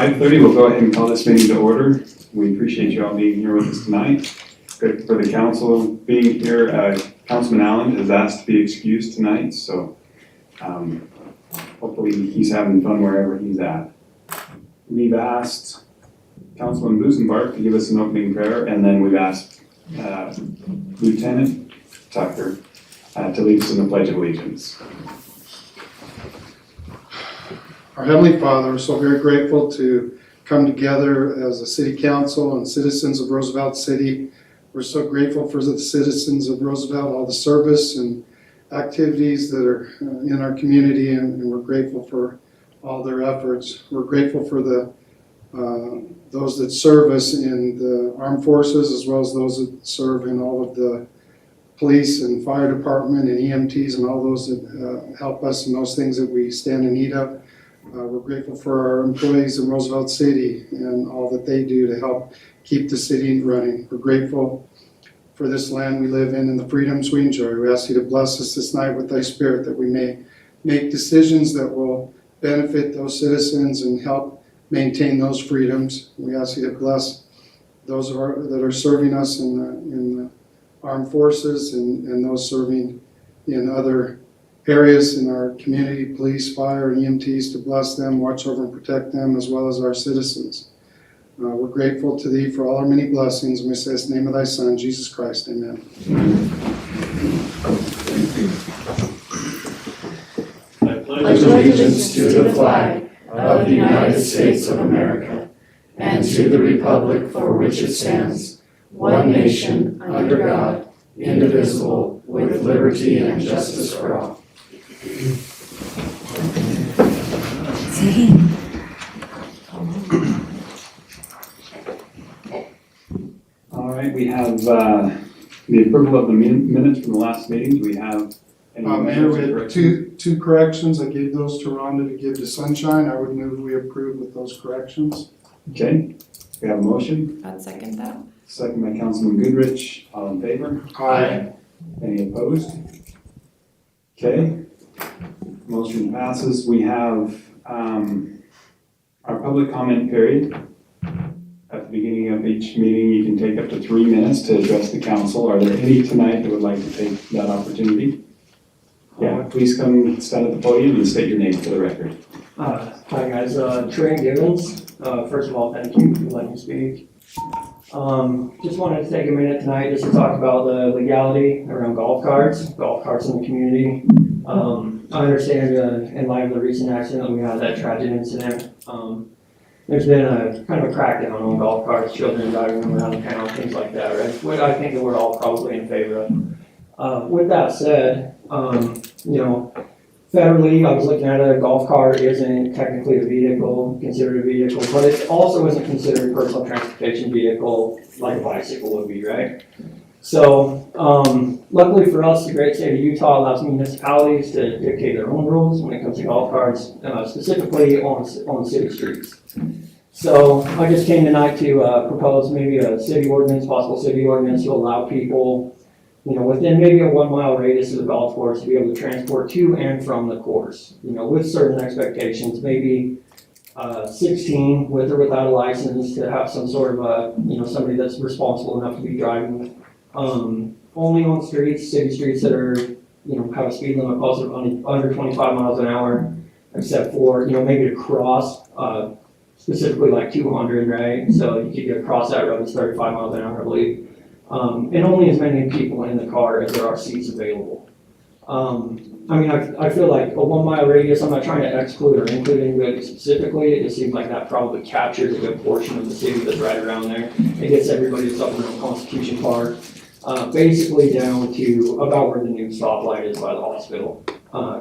5:30, we'll go ahead and call this meeting to order. We appreciate you all being here with us tonight. Good for the council being here. Councilman Allen has asked to be excused tonight, so hopefully he's having fun wherever he's at. We've asked Councilman Busenbark to give us an opening prayer, and then we've asked Lieutenant Tucker to lead us in the Pledge of Allegiance. Our Heavenly Father, we're so very grateful to come together as a city council and citizens of Roosevelt City. We're so grateful for the citizens of Roosevelt, all the service and activities that are in our community, and we're grateful for all their efforts. We're grateful for those that serve us in the armed forces, as well as those that serve in all of the police and fire department and EMTs and all those that help us in those things that we stand in need of. We're grateful for our employees in Roosevelt City and all that they do to help keep the city running. We're grateful for this land we live in and the freedoms we enjoy. We ask you to bless us this night with thy spirit, that we may make decisions that will benefit those citizens and help maintain those freedoms. We ask you to bless those that are serving us in the armed forces and those serving in other areas in our community, police, fire, and EMTs, to bless them, watch over and protect them, as well as our citizens. We're grateful to thee for all our many blessings, and we say this in the name of thy Son, Jesus Christ. Amen. I pledge allegiance to the flag of the United States of America and to the republic for which it stands, one nation, under God, indivisible, with liberty and justice for all. All right, we have the approval of the minutes from the last meeting. Do we have any Mayor, we had corrections? two corrections. I gave those to Rhonda to give to Sunshine. I would move we approve with those corrections. Okay, we have a motion. I'd second that. Second by Councilman Goodrich. All in favor? Aye. Any opposed? Okay, motion passes. We have our public comment period. At the beginning of each meeting, you can take up to 3 minutes to address the council. Are there any tonight that would like to take that opportunity? Yeah, please come stand at the podium and state your name for the record. Hi guys, Trey Givens. First of all, thank you for letting me speak. Just wanted to take a minute tonight just to talk about the legality around golf carts in the community. I understand in light of the recent accident we had, that tragic incident, there's been a kind of a crackdown on golf carts, children driving them around town, things like that, right? What I think that we're all probably in favor of. With that said, federally, I was looking at it, a golf cart isn't technically considered a vehicle, but it also isn't considered a personal transportation vehicle like a bicycle would be, right? So, luckily for us, the great state of Utah allows municipalities to dictate their own rules when it comes to golf carts, specifically on city streets. So, I just came tonight to propose maybe a possible city ordinance to allow people, within maybe a 1 mile radius of the golf course, to be able to transport to and from the course, with certain expectations, maybe 16 with or without a license, to have some sort of somebody that's responsible enough to be driving only on city streets that are, have a speed limit closer to under 25 miles an hour, except for, maybe to cross, specifically like 200, right? So you could get across that road, it's 35 miles an hour, I believe. And only as many people in the car as there are seats available. I feel like a 1 mile radius, I'm not trying to exclude or include anybody specifically, it just seems like that probably captures a good portion of the city that's right around there. It gets everybody that's up around Constitution Park, basically down to about where the new stoplight is by the hospital.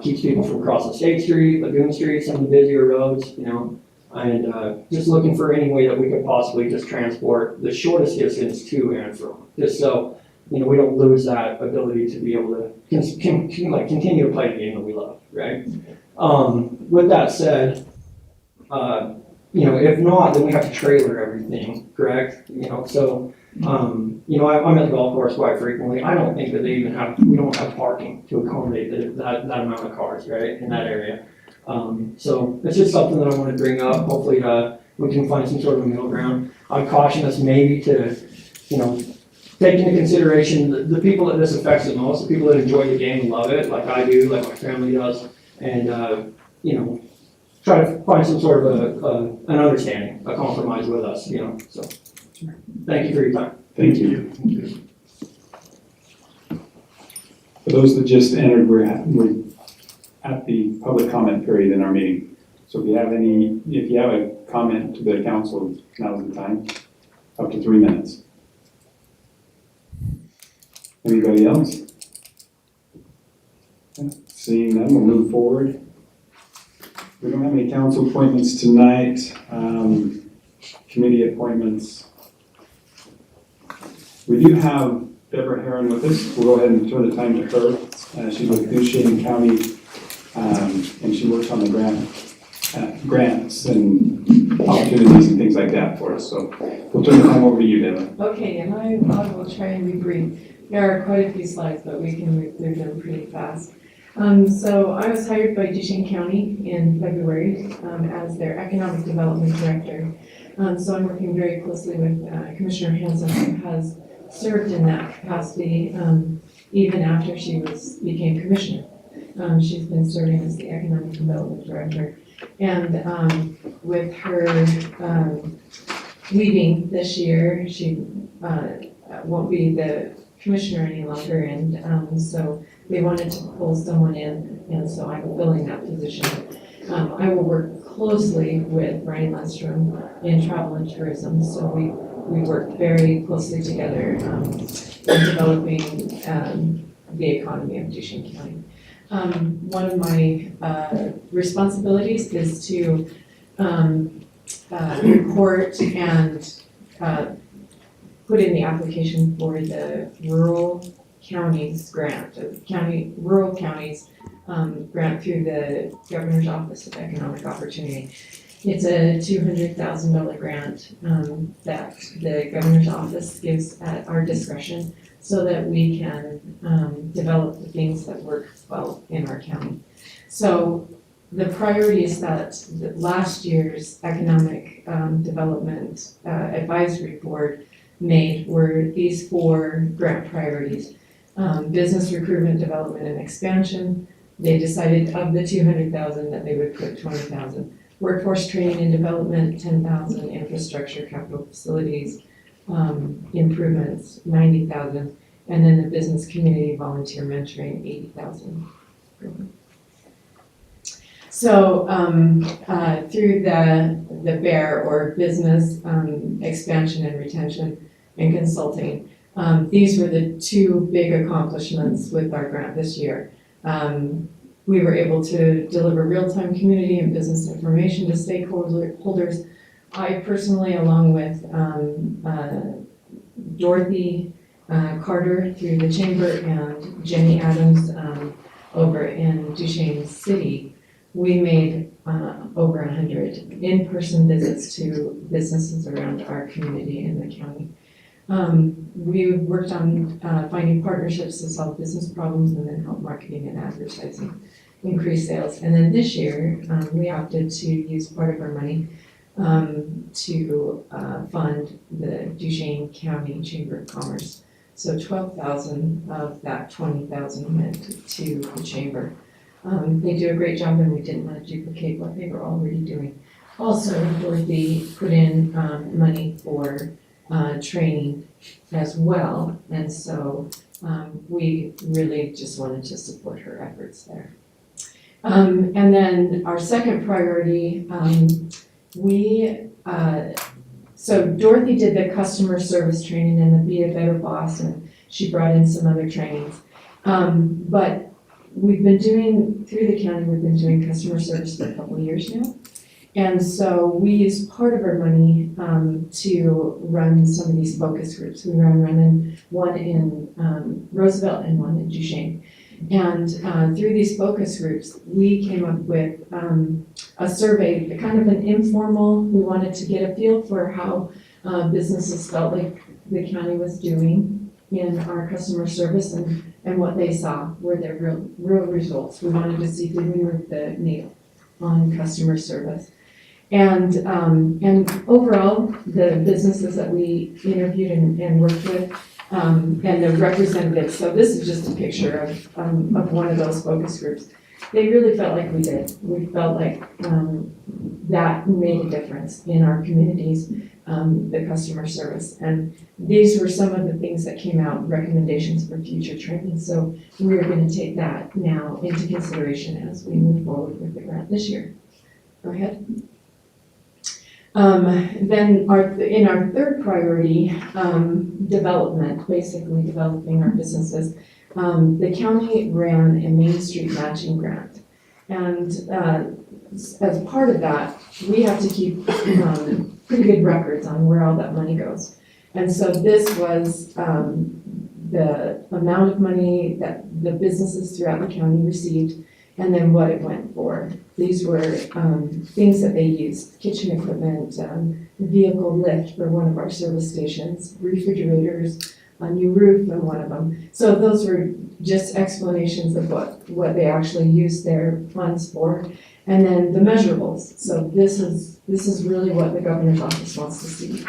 Keeps people from crossing State Street, Lagoon Street, some of the busier roads, and just looking for any way that we could possibly just transport the shortest distance to and from, just so we don't lose that ability to be able to continue to play the game that we love, right? With that said, if not, then we have to trailer everything, correct? I'm at the golf course quite frequently. I don't think that we don't have parking to accommodate that amount of cars, right, in that area. So it's just something that I want to bring up, hopefully to we can find some sort of middle ground. I'd caution us maybe to, take into consideration the people that this affects the most, the people that enjoy the game and love it, like I do, like my family does, and, try to find some sort of an understanding, a compromise with us, so. Thank you for your time. Thank you. For those that just entered, we're at the public comment period in our meeting. So if you have a comment to the council, now's the time, up to 3 minutes. Anybody else? Seeing none, we'll move forward. We don't have any council appointments tonight. Committee appointments. We do have Deborah Herron with us. We'll go ahead and turn the time to her. She's with Duchesne County, and she works on the grants and opportunities and things like that for us. So we'll turn the time over to you, Deborah. Okay, and I will try and be brief. There are quite a few slides, but we can move through them pretty fast. So I was hired by Duchesne County in February as their Economic Development Director. So I'm working very closely with Commissioner Hanson, who has served in that capacity even after she became Commissioner. She's been serving as the Economic Development Director. And with her leaving this year, she won't be the Commissioner any longer, and so they wanted to pull someone in, and so I'm filling that position. I will work closely with Brian Lundstrom in travel and tourism, so we work very closely together in developing the economy of Duchesne County. One of my responsibilities is to report and put in the application for the Rural Counties Grant, Rural Counties grant through the Governor's Office of Economic Opportunity. It's a $200,000 grant that the Governor's Office gives at our discretion so that we can develop the things that work well in our county. So the priorities that last year's Economic Development Advisory Board made were these 4 grant priorities. Business recruitment, development, and expansion. They decided of the 200,000 that they would put 20,000. Workforce training and development, 10,000. Infrastructure, capital facilities, improvements, 90,000. And then the business community volunteer mentoring, 80,000. So through the BEAR, or business expansion and retention and consulting, these were the 2 big accomplishments with our grant this year. We were able to deliver real-time community and business information to stakeholders. I personally, along with Dorothy Carter through the Chamber and Jenny Adams over in Duchesne City, we made over 100 in-person visits to businesses around our community in the county. We worked on finding partnerships to solve business problems and then help marketing and advertising increase sales. And then this year, we opted to use part of our money to fund the Duchesne County Chamber of Commerce. So 12,000 of that 20,000 went to the Chamber. They do a great job, and we didn't want to duplicate what they were already doing. Also, Dorothy put in money for training as well, and so we really just wanted to support her efforts there. And then our second priority, so Dorothy did the customer service training and the Be a Better Boss, and she brought in some other trainings. But we've been doing, through the county, we've been doing customer service for a couple of years now. And so we use part of our money to run some of these focus groups. We running one in Roosevelt and one in Duchesne. And through these focus groups, we came up with a survey, kind of an informal. We wanted to get a feel for how businesses felt like the county was doing in our customer service, and what they saw were their real results. We wanted to see if we moved the needle on customer service. And overall, the businesses that we interviewed and worked with, and the representatives, so this is just a picture of one of those focus groups. They really felt like we did. We felt like that made a difference in our communities, the customer service. And these were some of the things that came out, recommendations for future training. So we are going to take that now into consideration as we move forward with the grant this year. Go ahead. Then in our third priority, development, basically developing our businesses, the county ran a Main Street matching grant. And as part of that, we have to keep pretty good records on where all that money goes. And so this was the amount of money that the businesses throughout the county received, and then what it went for. These were things that they used: kitchen equipment, vehicle lift for one of our service stations, refrigerators, a new roof on one of them. So those were just explanations of what they actually used their funds for. And then the measurables. So this is really what the governor's office wants to see.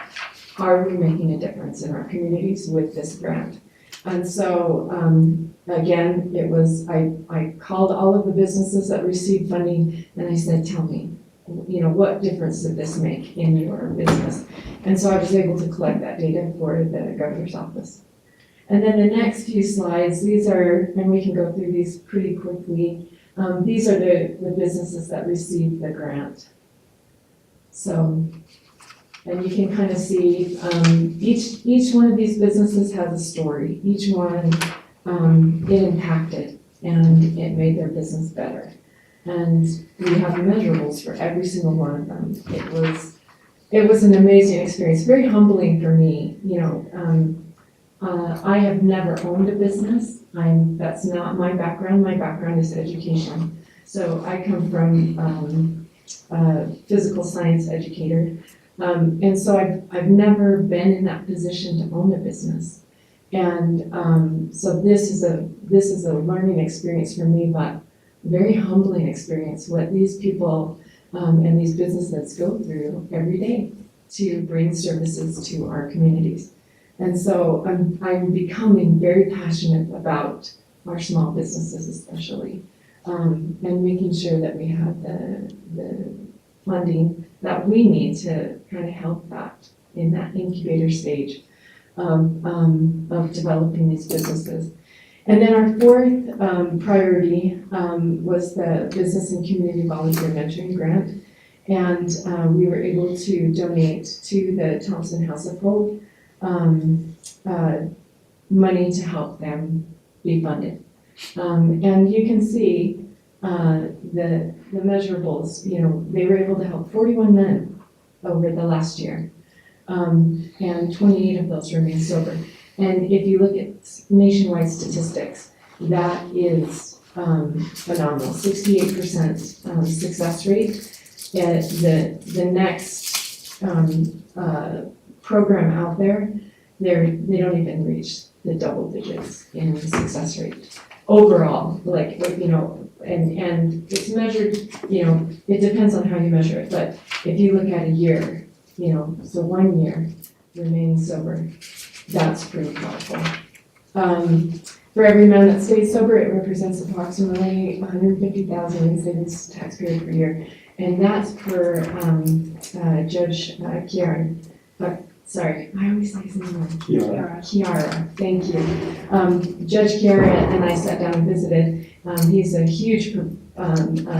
Are we making a difference in our communities with this grant? And so, again, it was, I called all of the businesses that received funding and I said, tell me, what difference did this make in your business? And so I was able to collect that data for the governor's office. And then the next few slides, these are, and we can go through these pretty quickly. These are the businesses that received the grant. So, and you can kind of see each one of these businesses has a story. Each one it impacted and it made their business better. And we have measurables for every single one of them. It was an amazing experience, very humbling for me. I have never owned a business. That's not my background. My background is education. So I come from physical science educator. And so I've never been in that position to own a business. And so this is a learning experience for me, but very humbling experience, what these people and these businesses go through every day to bring services to our communities. And so I'm becoming very passionate about our small businesses especially, and making sure that we have the funding that we need to kind of help that in that incubator stage of developing these businesses. And then our fourth priority was the Business and Community Volunteer Mentoring Grant. And we were able to donate to the Thompson House of Hope money to help them be funded. And you can see the measurables, they were able to help 41 men over the last year. And 28 of those remain sober. And if you look at nationwide statistics, that is phenomenal. 68% success rate. The next program out there, they don't even reach the double digits in success rate overall. And it's measured. It depends on how you measure it. But if you look at a year, so 1 year remaining sober, that's pretty powerful. For every man that stays sober, it represents approximately $150,000 in savings to taxpayers per year. And that's per Judge Chiara. Sorry, I always say his name wrong. Chiara, thank you. Judge Chiara and I sat down and visited. He's a huge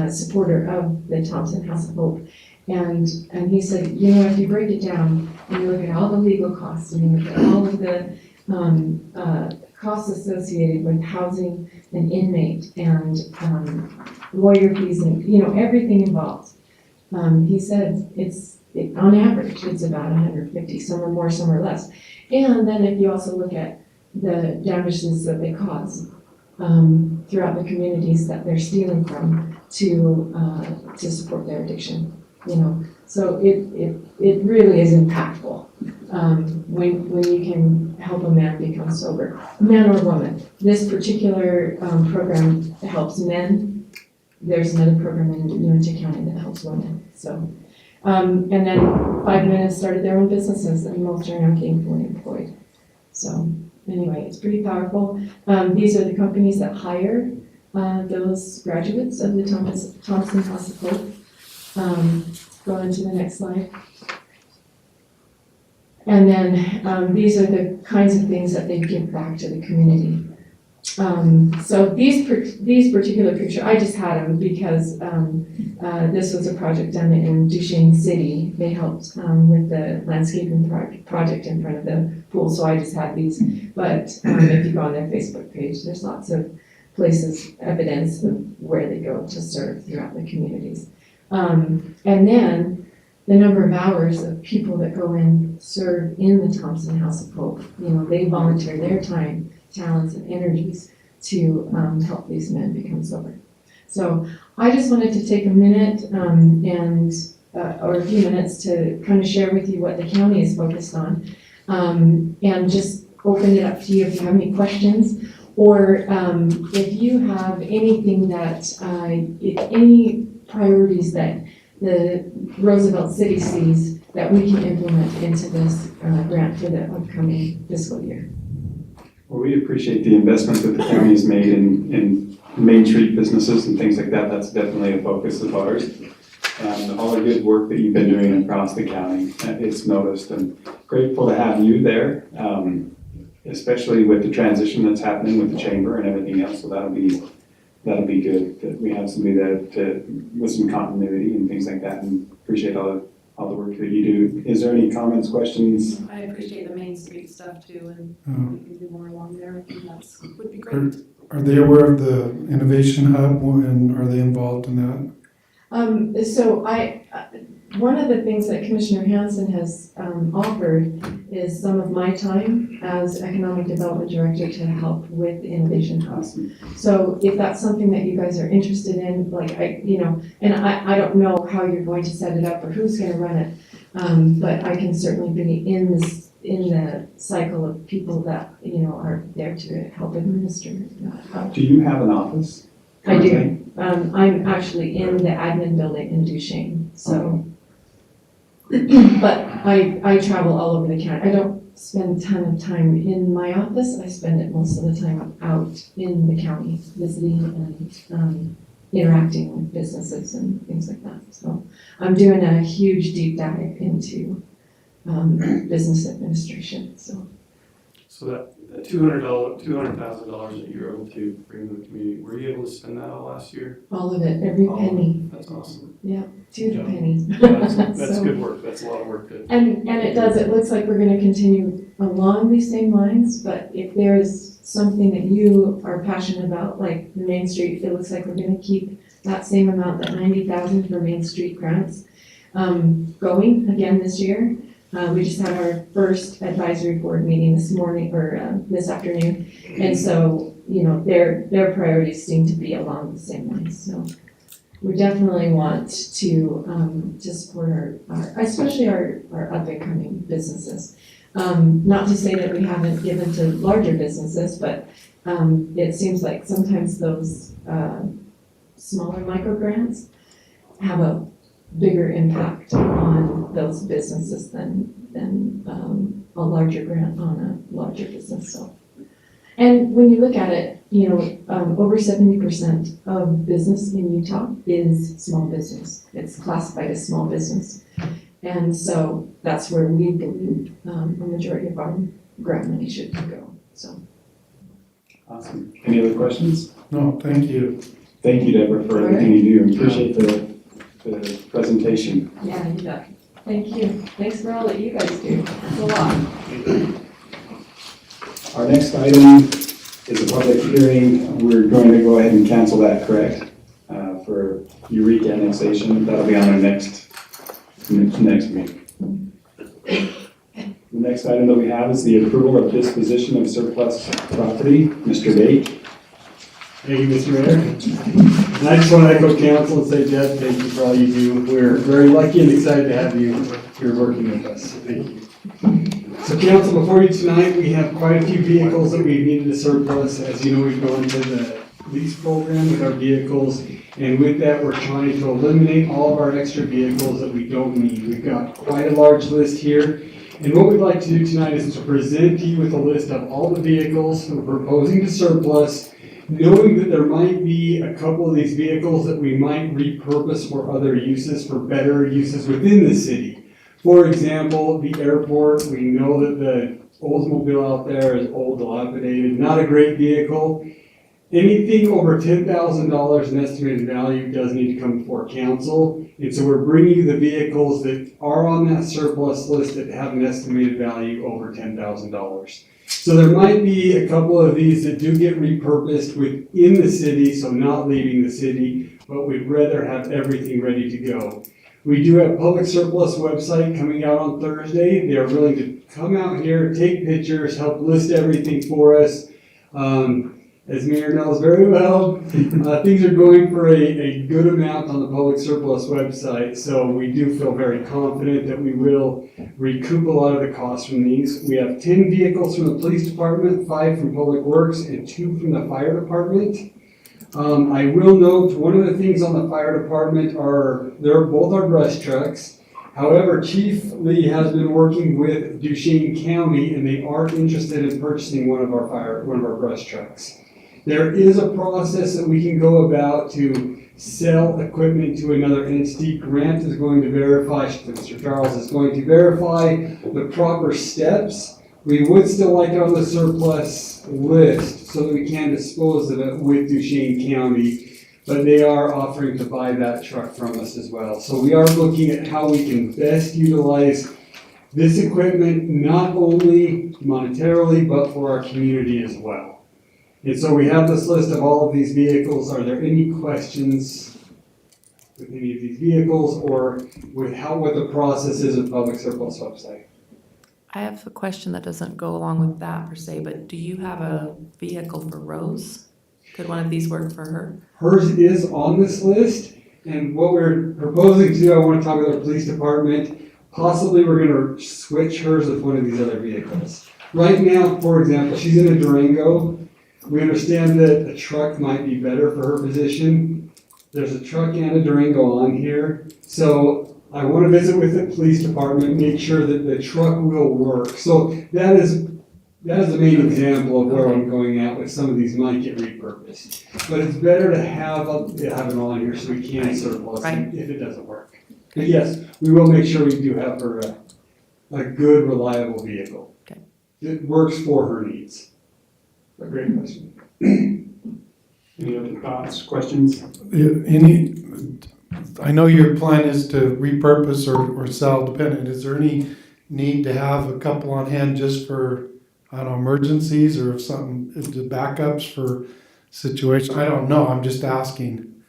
supporter of the Thompson House of Hope. And he said, if you break it down and you look at all the legal costs and you look at all of the costs associated with housing an inmate and lawyer fees and everything involved, he said on average it's about 150, some are more, some are less. And then if you also look at the damages that they cause throughout the communities that they're stealing from to support their addiction. So it really is impactful when you can help a man become sober, man or woman. This particular program helps men. There's another program in Uinta County that helps women. So And then 5 minutes started their own businesses, and most are now gainfully employed. So anyway, it's pretty powerful. These are the companies that hire those graduates of the Thompson House of Hope. Go into the next slide. And then these are the kinds of things that they give back to the community. So these particular pictures, I just had them because this was a project done in Duchesne City. They helped with the landscaping project in front of the pool, so I just had these. But if you go on their Facebook page, there's lots of places, evidence of where they go to serve throughout the communities. And then the number of hours of people that go and serve in the Thompson House of Hope, they volunteer their time, talents, and energies to help these men become sober. So I just wanted to take a minute or a few minutes to kind of share with you what the county is focused on, and just open it up to you if you have any questions, or if you have anything that, any priorities that the Roosevelt City sees that we can implement into this grant for the upcoming fiscal year. Well, we appreciate the investment that the county has made in Main Street businesses and things like that. That's definitely a focus of ours. And all the good work that you've been doing across the county, it's noticed, and grateful to have you there, especially with the transition that's happening with the chamber and everything else. So that'll be good, that we have somebody there with some continuity and things like that, and appreciate all the work that you do. Is there any comments, questions? I appreciate the Main Street stuff too, and we can do more along there. I think would be great. Are they aware of the Innovation Hub, and are they involved in that? So one of the things that Commissioner Hansen has offered is some of my time as Economic Development Director to help with the Innovation Hub. Awesome. So if that's something that you guys are interested in, and I don't know how you're going to set it up or who's going to run it, but I can certainly be in the cycle of people that, are there to help administer that. Do you have an office? I do. I'm actually in the admin building in Duchesne, so. But I travel all over the county. I don't spend a ton of time in my office. I spend it most of the time out in the county, visiting and interacting with businesses and things like that. So I'm doing a huge deep dive into business administration, so. So that $200,000 that you were able to bring to the community, were you able to spend that all last year? All of it, every penny, That's awesome. to the penny. That's So- good work. That's a lot of work. And it looks like we're gonna continue along these same lines, but if there is something that you are passionate about, like the Main Street, it looks like we're gonna keep that same amount, that 90,000 for Main Street grants, going again this year. We just had our first advisory board meeting this morning, or this afternoon, and so, their priorities seem to be along the same lines, so. We definitely want to support our especially our up and coming businesses. Not to say that we haven't given to larger businesses, but it seems like sometimes those smaller micro grants have a bigger impact on those businesses than a larger grant on a larger business. So, and when you look at it, over 70% of business in Utah is small business. It's classified as small business. And so that's where we believe a majority of our grant money should go, so. Awesome. Any other questions? No, thank you. Thank you, Deborah, for everything you do. Appreciate the presentation. Yeah, you bet. Thank you. Thanks for all that you guys do. It's a lot. Our next item is a public hearing. We're going to go ahead and cancel that, correct? For Eureka annexation. That'll be on our next meeting. The next item that we have is the approval of disposition of surplus property. Mr. Bake. Thank you, Mr. Mayor. And I just want to echo council and say, Jeff, thank you for all you do. We're very lucky and excited to have you here working with us. Thank you. So council, before you tonight, we have quite a few vehicles that we needed to surplus. As you know, we've gone to the lease program with our vehicles. And with that, we're trying to eliminate all of our extra vehicles that we don't need. We've got quite a large list here. And what we'd like to do tonight is to present to you with a list of all the vehicles we're proposing to surplus, knowing that there might be a couple of these vehicles that we might repurpose for other uses, for better uses within the city. For example, the airport, we know that the Oldsmobile out there is old, dilapidated, not a great vehicle. Anything over $10,000 in estimated value does need to come before council. And so we're bringing you the vehicles that are on that surplus list that have an estimated value over $10,000. So there might be a couple of these that do get repurposed within the city, so not leaving the city, but we'd rather have everything ready to go. We do have public surplus website coming out on Thursday. They are willing to come out here, take pictures, help list everything for us. As Mayor knows very well, things are going for a good amount on the public surplus website, so we do feel very confident that we will recoup a lot of the costs from these. We have 10 vehicles from the police department, 5 from public works, and 2 from the fire department. I will note, one of the things on the fire department they're both our brush trucks. However, Chief Lee has been working with Duchesne County, and they are interested in purchasing one of our brush trucks. There is a process that we can go about to sell equipment to another entity. Grant is going to verify, Mr. Charles is going to verify the proper steps. We would still like it on the surplus list so that we can dispose of it with Duchesne County, but they are offering to buy that truck from us as well. So we are looking at how we can best utilize this equipment, not only monetarily, but for our community as well. And so we have this list of all of these vehicles. Are there any questions with any of these vehicles or with what the process is of public surplus website? I have a question that doesn't go along with that per se, but do you have a vehicle for Rose? Could one of these work for her? Hers is on this list, and what we're proposing to do, I want to talk with our police department. Possibly we're going to switch hers with one of these other vehicles. Right now, for example, she's in a Durango. We understand that a truck might be better for her position. There's a truck and a Durango on here. So I want to visit with the police department, make sure that the truck will work. So that is the main example of where I'm going at with some of these might get repurposed. But it's better to have it on here so we can surplus it if it doesn't work. But yes, we will make sure we do have her a good, reliable vehicle. Okay. That works for her needs. A great question. Any other thoughts, questions? I know your plan is to repurpose or sell dependent. Is there any need to have a couple on hand just for, I don't know, emergencies or if something, the backups for situations? I don't know, I'm just asking.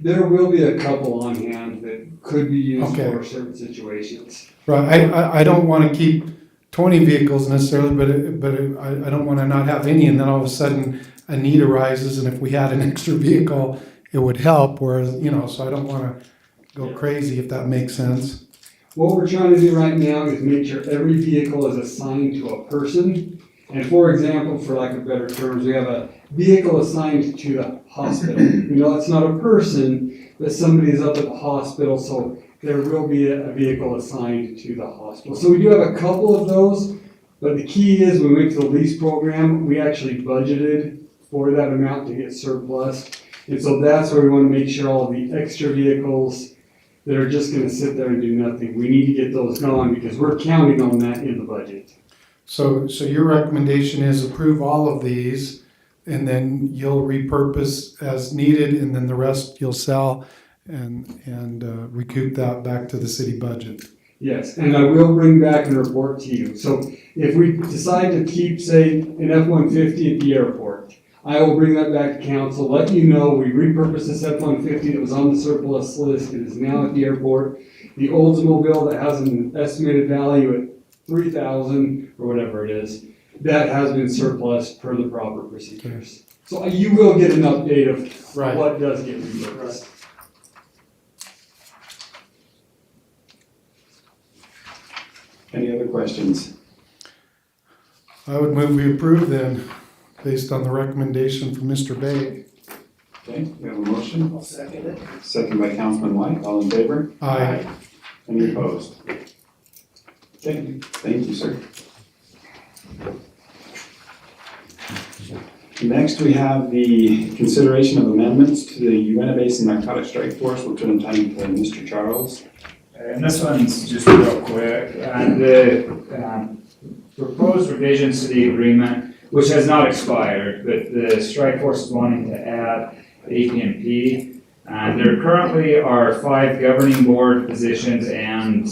There will be a couple on hand that could be used Okay. for certain situations. Right, I don't want to keep 20 vehicles necessarily, but I don't want to not have any, and then all of a sudden a need arises, and if we had an extra vehicle, it would help, whereas, so I don't want to go crazy, if that makes sense. What we're trying to do right now is make sure every vehicle is assigned to a person. And for example, for lack of better terms, we have a vehicle assigned to the hospital. It's not a person, but somebody is up at the hospital, so there will be a vehicle assigned to the hospital. So we do have a couple of those, but the key is when we went to the lease program, we actually budgeted for that amount to get surplus. And so that's where we want to make sure all of the extra vehicles that are just going to sit there and do nothing, we need to get those gone because we're counting on that in the budget. So your recommendation is approve all of these, and then you'll repurpose as needed, and then the rest you'll sell and recoup that back to the city budget. Yes, and I will bring back and report to you. So if we decide to keep, say, an F-150 at the airport, I will bring that back to council, let you know we repurposed this F-150 that was on the surplus list. It is now at the airport. The Oldsmobile that has an estimated value at $3,000 or whatever it is, that has been surplus per the proper procedures. So you will get an update of what does get repurposed. Any other questions? I would move we approve then, based on the recommendation from Mr. Bay. Okay, we have a motion. I'll second it. Second by Councilman White. All in favor? Aye. Any opposed? Okay, thank you, sir. Next, we have the consideration of amendments to the Uinta Basin Narcotic Strike Force. We'll turn the time to Mr. Charles. And this one's just real quick. The proposed revisions to the agreement, which has not expired, but the strike force is wanting to add APMP. There currently are 5 governing board positions and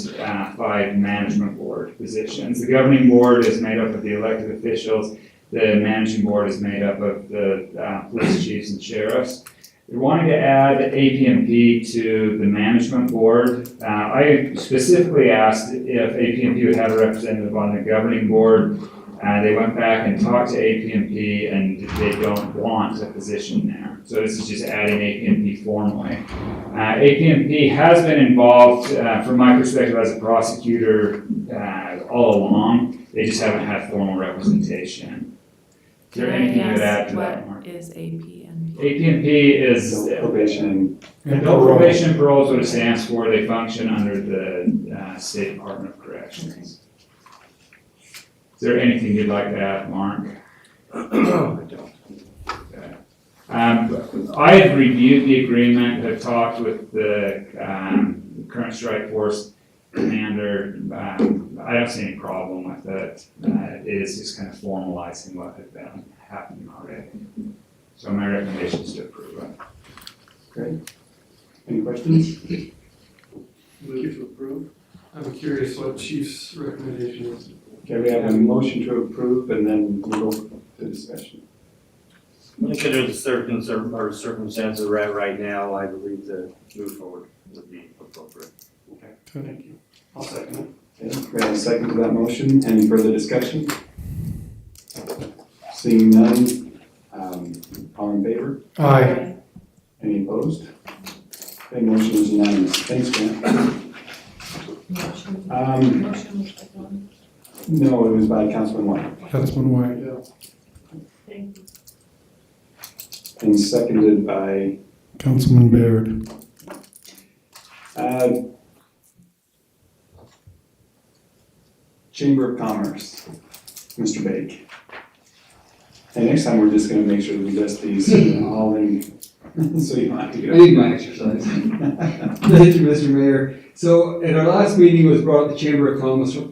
5 management board positions. The governing board is made up of the elected officials. The managing board is made up of the police chiefs and sheriffs. They're wanting to add APMP to the management board. I specifically asked if APMP would have a representative on the governing board. They went back and talked to APMP and they don't want a position there. So this is just adding APMP formally. APMP has been involved, from my perspective as a prosecutor, all along. They just haven't had formal representation. Is there anything you would add to that, Mark? What is APNP? APMP is Probation. adult probation and parole is what it stands for. They function under the State Department of Corrections. Is there anything you'd like to add, Mark? I don't. Okay. I had reviewed the agreement, have talked with the current strike force commander. I don't see any problem with it. It is just kind of formalizing what had been happening already. So my recommendation is to approve it. Great. Any questions? Move to approve. I'm curious what chief's recommendation is. Okay, we have a motion to approve and then we'll go to discussion. Consider the circumstances we're at right now, I believe the move forward would be appropriate. Okay, Thank you. I'll second it. okay, we have a second to that motion. Any further discussion? Seeing none, all in favor? Aye. Any opposed? Okay, motion is unanimous. Thanks, Grant. Motion was like one. No, it was by Councilman White Councilman White. Thank you. and seconded by, Councilman Baird. Chamber of Commerce, Mr. Bake. And next time, we're just gonna make sure that we list these all in, so you don't have to I go. need my exercise. Thank you, Mr. Mayor. So at our last meeting, it was brought up the Chamber of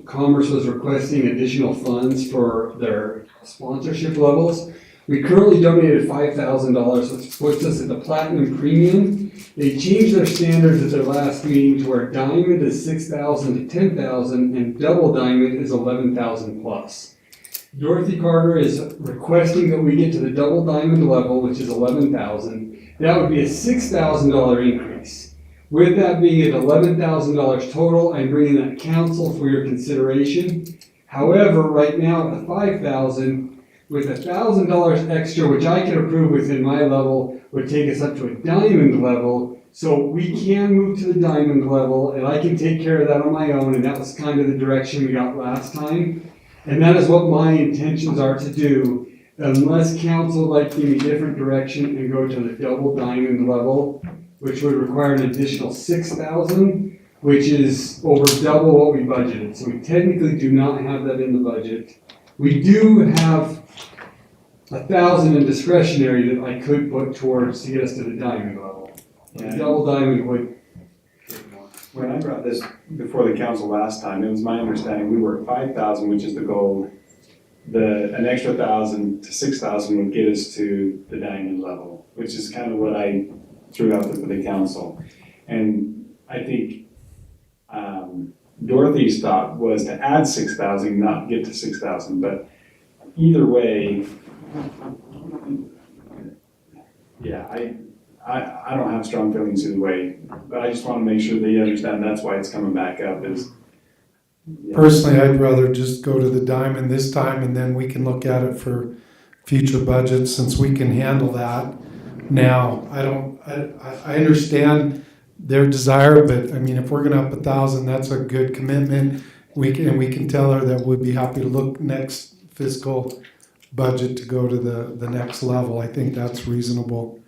Commerce was requesting additional funds for their sponsorship levels. We currently donated $5,000, which puts us at the platinum premium. They changed their standards at their last meeting to where diamond is 6,000 to 10,000 and double diamond is 11,000 plus. Dorothy Carter is requesting that we get to the double diamond level, which is 11,000. That would be a $6,000 increase. With that being at $11,000 total, I'm bringing that council for your consideration. However, right now at the 5,000, with $1,000 extra, which I can approve within my level, would take us up to a diamond level. So we can move to the diamond level, and I can take care of that on my own, and that was kind of the direction we got last time. And that is what my intentions are to do, unless council would like to give me a different direction and go to the double diamond level, which would require an additional 6,000, which is over double what we budgeted. So we technically do not have that in the budget. We do have 1,000 in discretionary that I could put towards to get us to the diamond level. The double diamond would. When I brought this before the council last time, it was my understanding we were at 5,000, which is the gold. An extra 1,000 to 6,000 would get us to the diamond level, which is kind of what I threw out there for the council. And I think Dorothy's thought was to add 6,000, not get to 6,000, but either way, yeah, I don't have strong feelings either way, but I just want to make sure that you understand that's why it's coming back up is. Yeah. Personally, I'd rather just go to the diamond this time and then we can look at it for future budgets since we can handle that now. I understand their desire, but I mean, if we're gonna up 1,000, that's a good commitment. We can tell her that we'd be happy to look next fiscal budget to go to the next level. I think that's reasonable.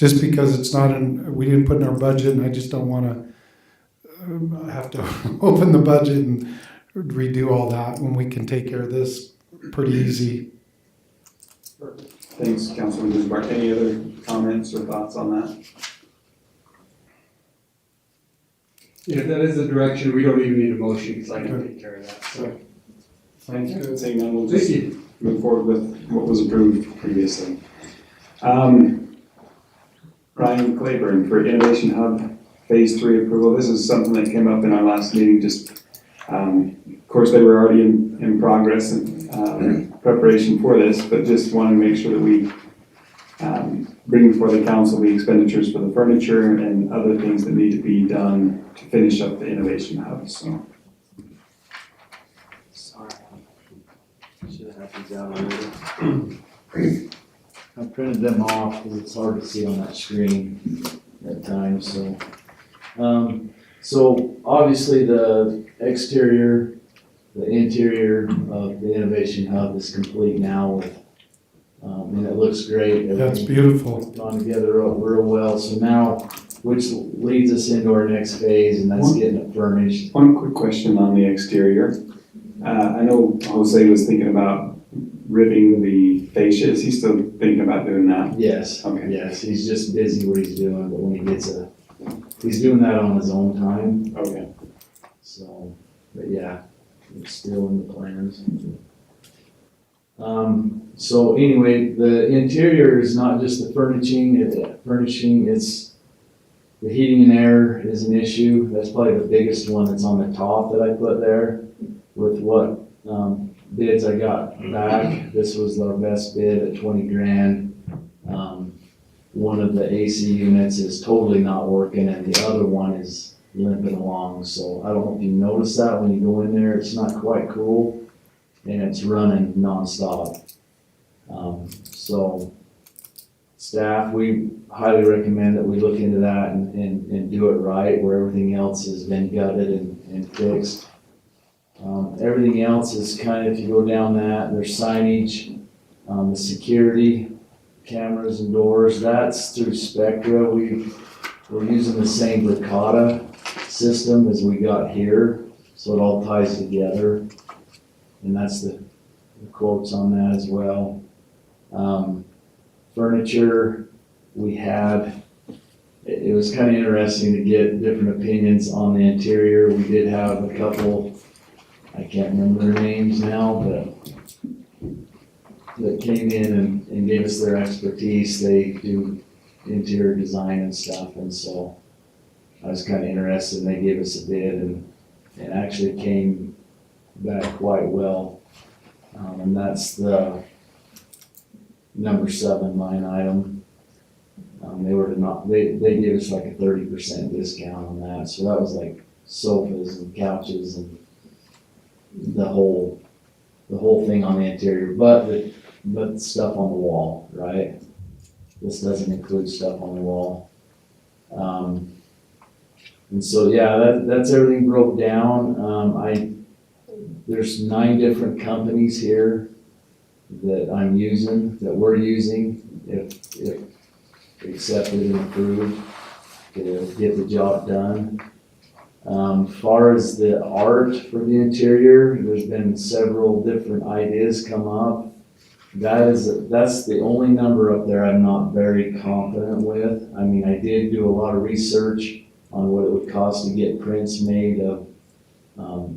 just because it's not we didn't put in our budget, and I just don't wanna have to open the budget and redo all that when we can take care of this pretty easy. Thanks, Councilman Dusbart. Any other comments or thoughts on that? If that is the direction, we don't even need a motion, because I can take care of that, so. Sounds good. Seeing none, we'll Thank just you. move forward with what was approved previously. Ryan Claiborne for Innovation Hub Phase 3 approval. This is something that came up in our last meeting, just, of course, they were already in progress and preparation for this, but just want to make sure that we bring before the council the expenditures for the furniture and other things that need to be done to finish up the Innovation Hub, so. Sorry. Should have had these out already. I printed them off because it's hard to see on that screen at times, so. So obviously the exterior, the interior of the Innovation Hub is complete now with, and it looks great. That's Everything beautiful. gone together real well, so now, which leads us into our next phase, and that's getting it furnished. One quick question on the exterior. I know Jose was thinking about ripping the fascia. Is he still thinking about doing that? Yes, Okay. yes, he's just busy what he's doing, but when he gets he's doing that on his own time, Okay. so, but yeah, it's still in the plans. So anyway, the interior is not just the furnishing, it's the heating and air is an issue. That's probably the biggest one that's on the top that I put there with what, bids I got back. This was our best bid at 20 grand. One of the AC units is totally not working and the other one is limping along. So I don't know if you noticed that when you go in there, it's not quite cool and it's running nonstop. So staff, we highly recommend that we look into that and do it right where everything else has been gutted and fixed. Everything else is kind of, if you go down that, there's signage, the security cameras and doors, that's through Spectra. We're using the same Verkada system as we got here, so it all ties together. And that's the quotes on that as well. Furniture, we had, it was kind of interesting to get different opinions on the interior. We did have a couple, I can't remember their names now, but that came in and gave us their expertise. They do interior design and stuff, and so I was kind of interested, and they gave us a bid, and it actually came back quite well. And that's the number 7 line item. They gave us like a 30% discount on that, so that was like sofas and couches and the whole thing on the interior, but the stuff on the wall, right? This doesn't include stuff on the wall. And so, yeah, that's everything broke down. There's 9 different companies here that we're using, if accepted and approved, to get the job done. Far as the art for the interior, there's been several different ideas come up. That's the only number up there I'm not very confident with. I mean, I did do a lot of research on what it would cost to get prints made of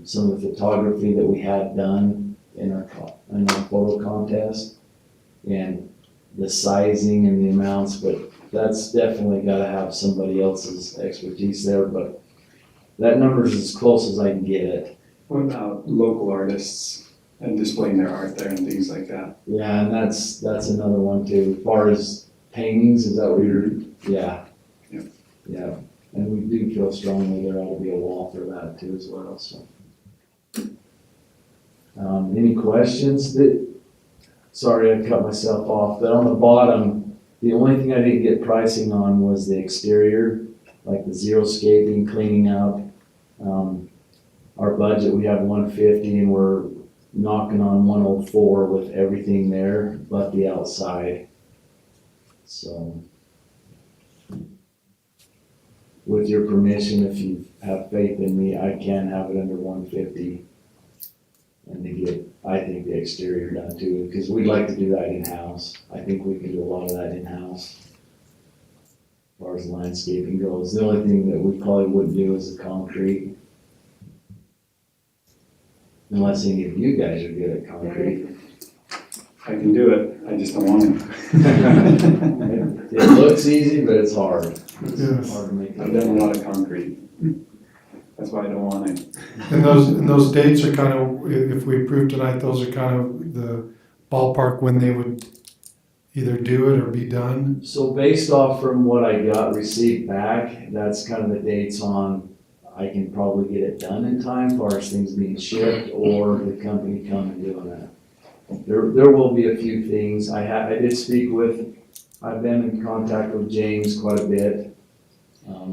some of the photography that we had done in our photo contest, and the sizing and the amounts, but that's definitely gotta have somebody else's expertise there, but that number's as close as I can get it. What about local artists and displaying their art there and things like that? Yeah, and that's another one too. As far as paintings, is that what you're, yeah. Yeah. Yeah, and we do feel strongly there ought to be a wall for that too as well, so. Any questions? Sorry, I cut myself off, but on the bottom, the only thing I didn't get pricing on was the exterior, like the xeriscaping, cleaning up. Our budget, we have 150 and we're knocking on 104 with everything there but the outside. So with your permission, if you have faith in me, I can have it under 150. And to get, I think, the exterior done too, because we'd like to do that in-house. I think we can do a lot of that in-house. As far as landscaping goes, the only thing that we probably wouldn't do is the concrete. Unless any of you guys are good at concrete. I can do it, I just don't want to. It looks easy, but it's hard. It's Yes. hard to make. I've done a lot of concrete. That's why I don't want it. And those dates are kind of, if we approve tonight, those are kind of the ballpark when they would either do it or be done. So based off from what I got received back, that's kind of the dates on, I can probably get it done in time as far as things being shipped or the company come and doing it. There will be a few things. I did speak with, I've been in contact with James quite a bit,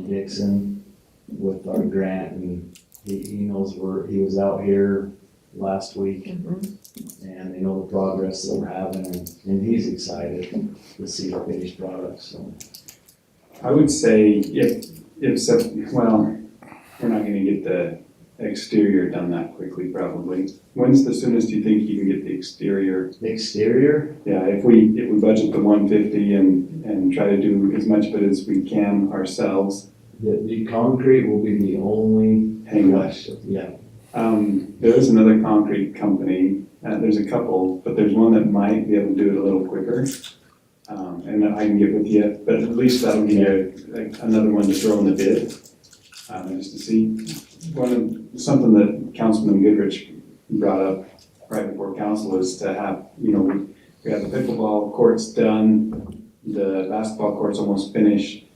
Dixon, with our grant, and he knows he was out here last week, and they know the progress that we're having, and he's excited to see the finished product, so. I would say well, we're not gonna get the exterior done that quickly probably. When's the soonest you think you can get the exterior? Exterior? Yeah, if we budget the 150 and try to do as much of it as we can ourselves. The concrete will be the only Hang on. question, yeah. There is another concrete company, there's a couple, but there's one that might be able to do it a little quicker. And then I can get with you, but at least that'll give you another one to throw in the bid, just to see. Something that Councilman Goodrich brought up right before council is to have, we have the pickleball courts done, the basketball court's almost finished,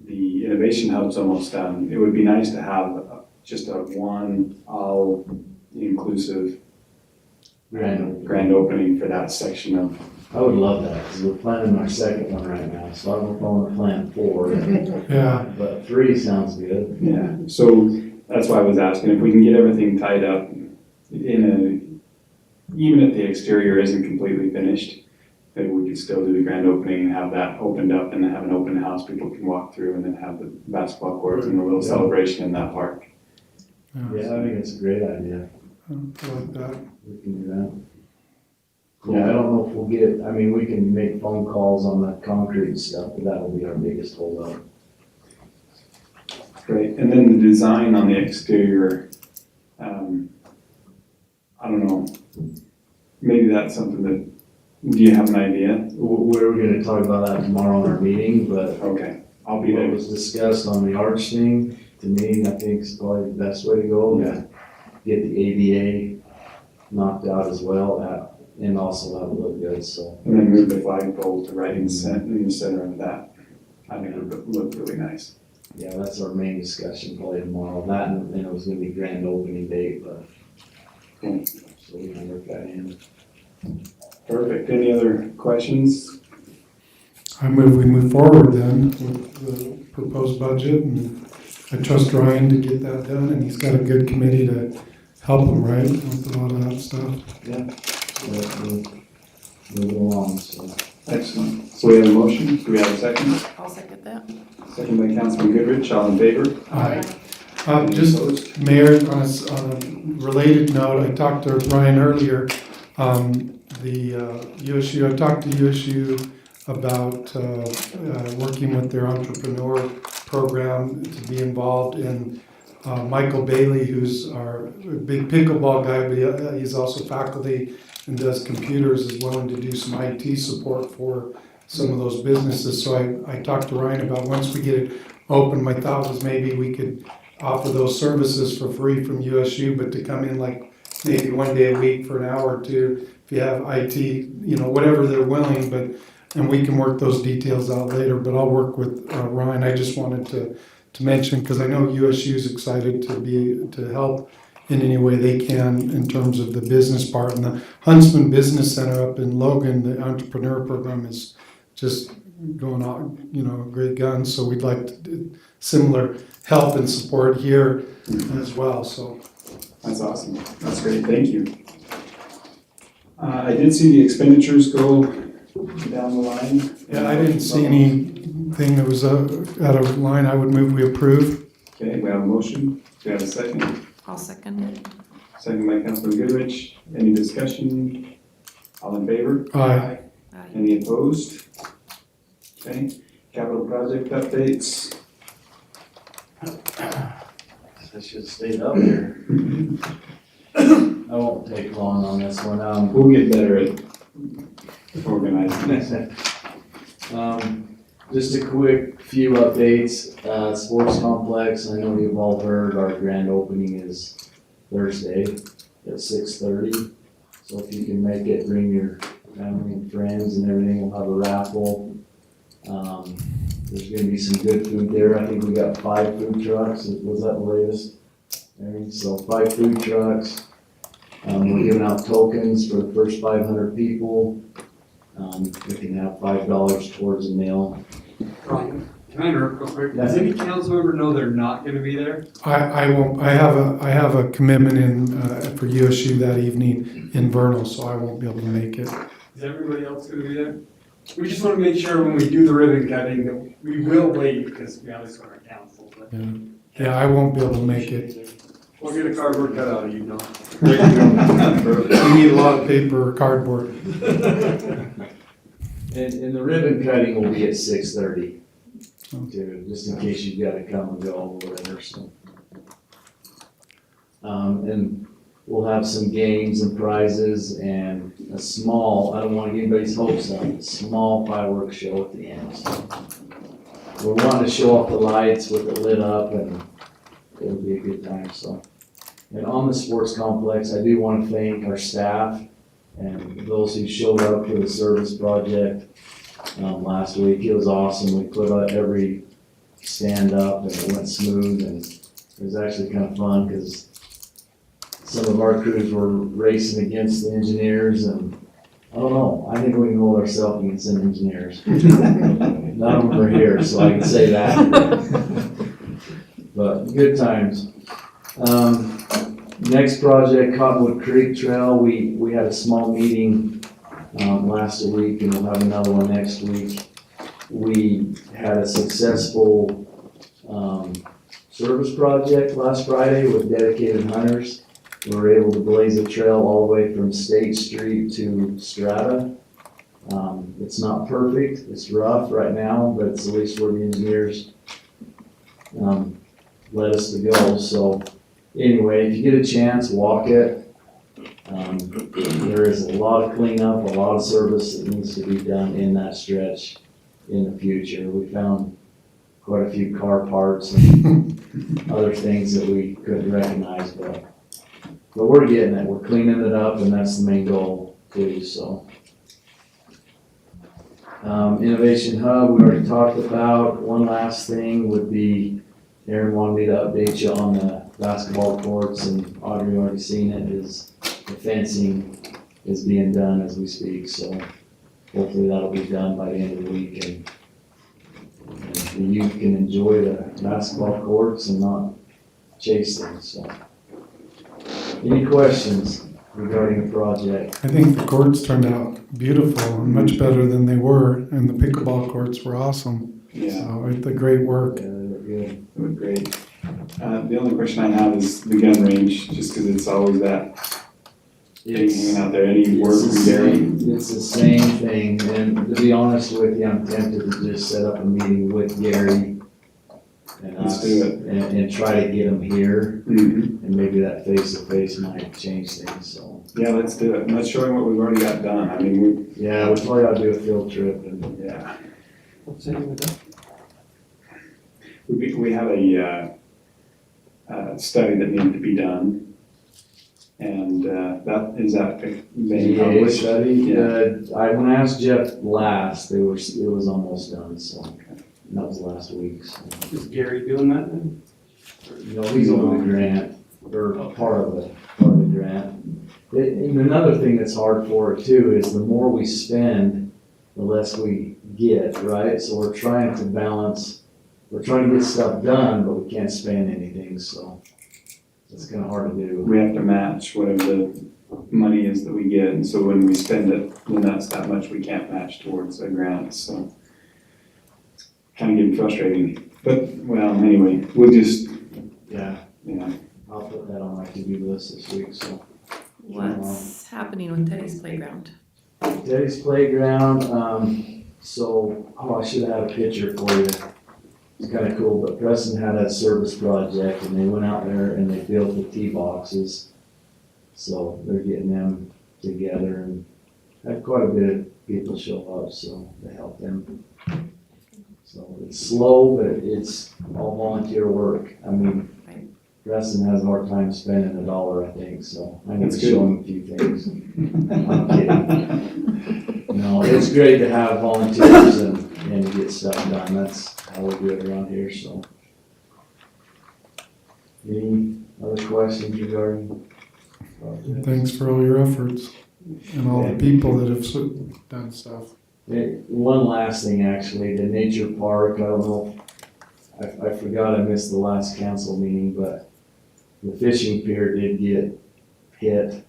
the innovation hub's almost done. It would be nice to have just a one all-inclusive grand opening for that section of. I would love that, because we're planning our second one right now, so I don't know if I want to plan 4, Yeah. but 3 sounds good. Yeah, so that's why I was asking, if we can get everything tied up even if the exterior isn't completely finished, maybe we could still do the grand opening and have that opened up and have an open house, people can walk through and then have the basketball courts and a little celebration in that park. Yeah, I think it's a great idea. I like that. We can do that. Yeah, I don't know if we'll get, we can make phone calls on the concrete and stuff, but that'll be our biggest holdup. Great, and then the design on the exterior, I don't know, maybe that's something that, do you have an idea? We're gonna talk about that tomorrow in our meeting, but Okay, I'll be what there. was discussed on the arch thing, to me, I think is probably the best way to go. Yeah. Get the ADA knocked out as well, and also have it look good, so. And then move the flagpole to right in the center of that. I think it would look really nice. Yeah, that's our main discussion probably tomorrow. That and it was gonna be grand opening date, but. Cool. So we can work that in. Perfect, any other questions? I move we move forward then with the proposed budget, and I trust Ryan to get that done, and he's got a good committee to help him, right, with a lot of that stuff. So let's move along, so. Excellent. So we have a motion, do we have a second? I'll second that. Second by Councilman Goodrich, all in favor? Aye. Just, Mayor, on a related note, I talked to Ryan earlier, the USU, I talked to USU about working with their entrepreneur program to be involved in Michael Bailey, who's our big pickleball guy, but he's also faculty and does computers, is willing to do some IT support for some of those businesses. So I talked to Ryan about once we get it open, my thought was maybe we could offer those services for free from USU, but to come in like maybe one day a week for an hour or two, if you have IT, whatever they're willing, and we can work those details out later, but I'll work with Ryan. I just wanted to mention, because I know USU is excited to help in any way they can in terms of the business part. And the Huntsman Business Center up in Logan, the entrepreneur program is just going on, great guns. So we'd like to do similar help and support here as well, so. That's awesome, that's great, thank you. I did see the expenditures go down the line. Yeah, I didn't see any thing that was out of line, I would move we approve. Okay, we have a motion. Do we have a second? I'll second it. Second by Councilman Goodrich. Any discussion? All in favor? Aye. Any opposed? Okay, capital project updates. I should stay up here. I won't take long on this one. We'll get better at organizing this. Just a quick few updates. Sports complex, I know you've all heard, our grand opening is Thursday at 6:30. So if you can make it, bring your family and friends and everything. We'll have a raffle. There's gonna be some good food there. I think we got 5 food trucks. Was that the latest? Aaron? So 5 food trucks. We're giving out tokens for the first 500 people. We can have $5 towards a meal. Ryan, can I interrupt real quick? Does any council member know they're not gonna be there? I won't, I have a commitment in, for USU that evening in Vernal, so I won't be able to make it. Is everybody else gonna be there? We just wanna make sure when we do the ribbon cutting that we will wait, because we obviously want our council, but. Yeah, I won't be able to make it. We'll get a cardboard cutout of you, Don. We need a lot of paper or cardboard. And the ribbon cutting will be at 6:30 too, just in case you've got to come and go or whatever, so. And we'll have some games and prizes and a small, I don't want to get anybody's hopes up, a small fireworks show at the end. So we're wanting to show off the lights with it lit up, and it'll be a good time, so. And on the sports complex, I do want to thank our staff and those who showed up for the service project last week. It was awesome. We put every stand up and it went smooth, and it was actually kind of fun because some of our crews were racing against the engineers, and I don't know, I think we can hold ourselves against some engineers. None of them are here, so I can say that. But good times. Next project, Cottonwood Creek Trail, we had a small meeting last week, and we'll have another one next week. We had a successful service project last Friday with dedicated hunters. We were able to blaze a trail all the way from State Street to Strata. It's not perfect, it's rough right now, but it's at least where the engineers led us to go. So anyway, if you get a chance, walk it. There is a lot of cleanup, a lot of service that needs to be done in that stretch in the future. We found quite a few car parts and other things that we couldn't recognize, but we're getting it. We're cleaning it up, and that's the main goal too, so. Innovation Hub, we already talked about. One last thing would be, Aaron wanted me to update you on the basketball courts, and Audrey already seen it, is the fencing is being done as we speak, so hopefully that'll be done by the end of the week, and the youth can enjoy the basketball courts and not chase things, so. Any questions regarding the project? I think the courts turned out beautiful and much better than they were, and the pickleball courts were awesome. Yeah, So it's a great work. Yeah, they look good. it was great. The only question I have is the gun range, just because it's always that thing hanging out there. Any word from Gary? It's the same thing, and to be honest with you, I'm tempted to just set up a meeting with Gary and Let's us, do it. and try to get him here, Mm-hmm. and maybe that face-to-face might change things, so. Yeah, let's do it. Let's show him what we've already got done. I mean, Yeah, we probably ought to do a field trip, and yeah. What's the name of that? We have a study that needed to be done. And that being GA published? study, Yeah. when I asked Jeff last, it was almost done, so, that was last week, so. Is Gary doing that then? You know, he's on the grant, or part of the grant. And another thing that's hard for it too is the more we spend, the less we get, right? So we're trying to balance, we're trying to get stuff done, but we can't spend anything, so it's kind of hard to do. We have to match whatever the money is that we get, and so when we spend it, then that's that much we can't match towards a grant, so. kind of getting frustrating. But, well, anyway, we'll just, Yeah, yeah. I'll put that on my to-do list this week, so. What's happening with Teddy's Playground? Teddy's Playground, so, I should have a picture for you. It's kinda cool, but Preston had a service project and they went out there and they built the tee boxes. So they're getting them together and had quite a bit of people show up, so they helped them. So it's slow, but it's all volunteer work. I mean, Preston has a hard time spending a dollar, I think, so I need That's to good. show him a few things. I'm kidding. No, it's great to have volunteers and to get stuff done. That's how we do it around here, so. Any other questions regarding? Thanks for all your efforts and all the people that have done stuff. One last thing, actually, the nature park, I don't know, I forgot I missed the last council meeting, but the fishing pier did get hit.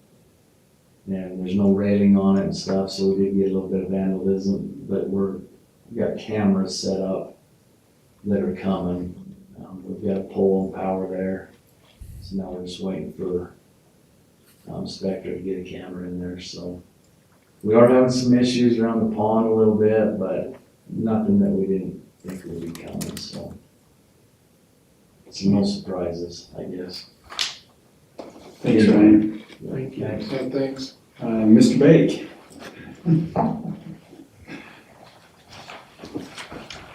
And there's no railing on it and stuff, so we did get a little bit of vandalism, but we got cameras set up that are coming. We've got a pole and power there, so now we're just waiting for Spectre to get a camera in there, so. We are having some issues around the pond a little bit, but nothing that we didn't think would be coming, so. Some no surprises, I guess. Thanks, Ryan. Thank you. Yeah, thanks. Mr. Bake?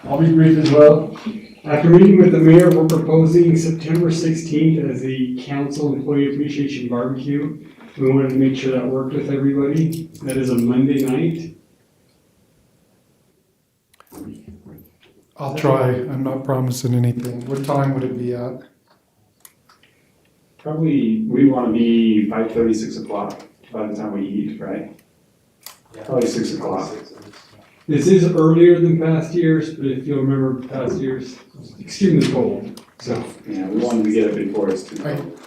I'll be brief as well. After meeting with the mayor, we're proposing September 16th as the council employee appreciation barbecue. We wanted to make sure that worked with everybody. That is a Monday night. I'll try. I'm not promising anything. What time would it be at? Probably, we want to be 5:30, 6 o'clock by the time we eat, right? Probably 6 o'clock. This is earlier than past years, but if you'll remember past years, it's extremely cold. So Yeah, we wanted to get it before it's too cold.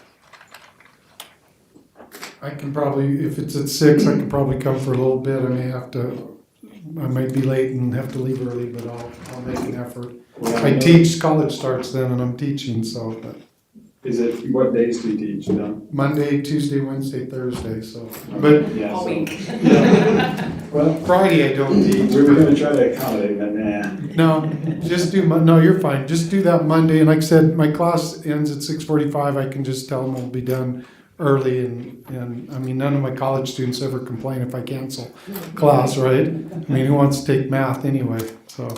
I can probably, if it's at 6, I can probably come for a little bit. I might be late and have to leave early, but I'll make an effort. I teach, college starts then and I'm teaching, so, but Is it, what days do you teach, Don? Monday, Tuesday, Wednesday, Thursday, so. But Yeah, All so- week. Well, Friday I don't teach. we were gonna try to accommodate, but nah. No, just do, no, you're fine. Just do that Monday. And like I said, my class ends at 6:45. I can just tell them we'll be done early and I mean, none of my college students ever complain if I cancel class, right? I mean, who wants to take math anyway? So,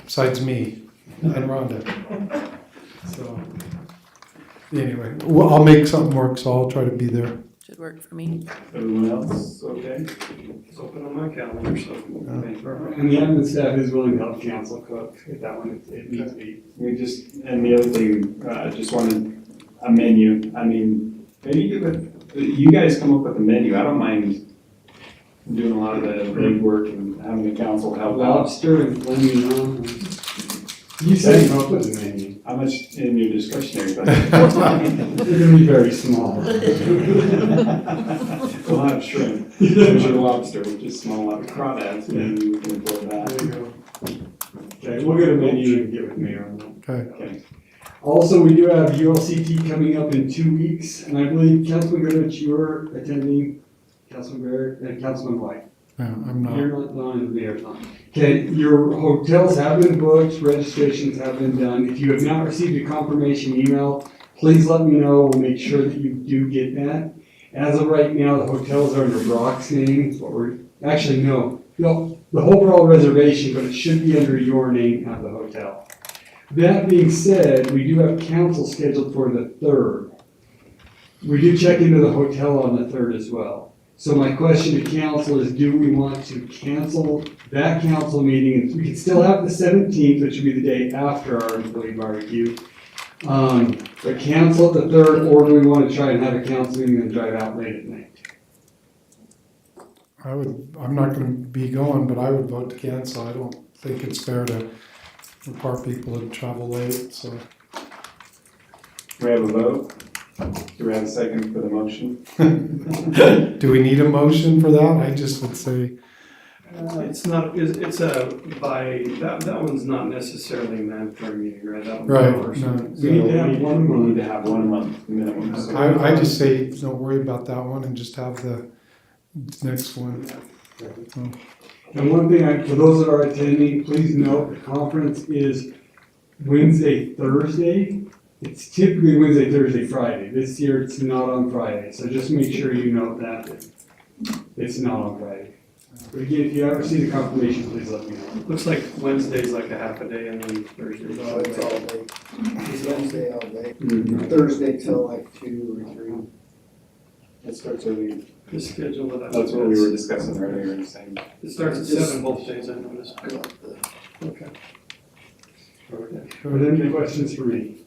besides me and Rhonda. So, anyway, well, I'll make something work, so I'll try to be there. Should work for me. Everyone else, okay? it's open on my calendar, so. And the admin staff is willing to help council cook if that one, it needs to be. We just, and the other thing, just wanted a menu. I mean, maybe you guys come up with a menu. I don't mind doing a lot of the legwork and having the council help out. Lobster and lemon. You said come up with a menu. How much in your discretionary budget? They're gonna be very small. We'll have shrimp. There's your lobster, which is small, like crawdads, maybe we can afford that. There you go. Okay, we'll get a menu and get with Mayor on that. Okay. Okay. Also, we do have ULCT coming up in 2 weeks, and I believe Councilman Goodrich, you are attending, Councilman Barrett, and Councilman White. Yeah, I'm not. You're not on, and the mayor's not. Okay, your hotels have been booked, registrations have been done. If you have not received a confirmation email, please let me know. We'll make sure that you do get that. As of right now, the hotels are under Brock's name, but actually, no, the overall reservation, but it should be under your name at the hotel. That being said, we do have council scheduled for the 3rd. We do check into the hotel on the 3rd as well. So my question to council is, do we want to cancel that council meeting? We can still have the 17th, which would be the day after our employee barbecue. But cancel the 3rd, or do we want to try and have a council meeting and drive out late at night? I'm not gonna be going, but I would vote to cancel. I don't think it's fair to require people to travel late, so. We have a vote. Do we have a second for the motion? Do we need a motion for that? I just would say, It's not, it's a, that one's not necessarily a mandatory meeting, right? That one's Right, personal. no. We need to have We one need month. to have 1 month minimum. so- I just say, don't worry about that one and just have the next one. And one thing, for those that are attending, please note, the conference is Wednesday, Thursday. It's typically Wednesday, Thursday, Friday. This year, it's not on Friday, so just make sure you note that it's not on Friday. But again, if you ever see the confirmation, please let me know. Looks like Wednesday's like a half a day and then Thursday's No, it's all day. It's Wednesday all day. Mhm. Thursday till like 2 or 3. It starts early. The schedule that I. That's what we were discussing earlier, and saying. It starts at 7 both days, I noticed. Okay. Are there any questions for me?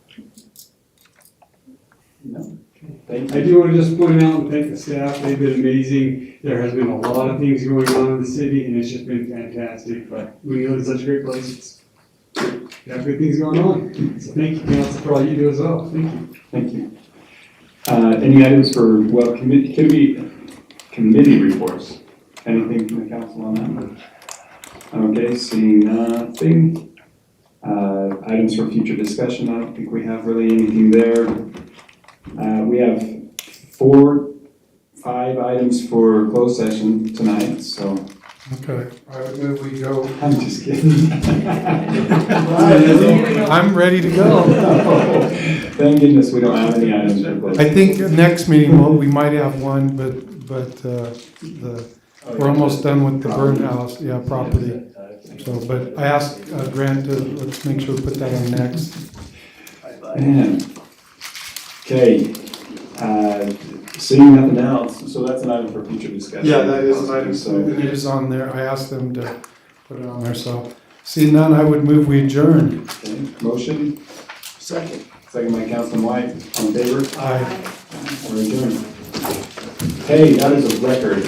No. Thank I you. do want to just point out and thank the staff, they've been amazing. There has been a lot of things going on in the city and it's just been fantastic, but we live in such a great place. We have good things going on. So thank you, council, for all you do as well. Thank you. Thank you. Any items for, well, committee reports? Anything from the council on that? Okay, seeing nothing. Items for future discussion, I don't think we have really anything there. We have 5 items for closed session tonight, so Okay, I would move we go. I'm just kidding. I'm ready to go. Thank goodness we don't have any items for closed. I think next meeting, well, we might have one, but we're almost done with the burn house, property. So, but I asked Grant to, let's make sure we put that on next. Man. Okay, seeing nothing else, so that's an item for future discussion. Yeah, that is an item, So, it is on there, I asked them to put it on there, so. Seeing none, I would move we adjourn. okay, motion, Second. second by Councilman White, on favor? Aye. We're adjourned. Hey, that is a record.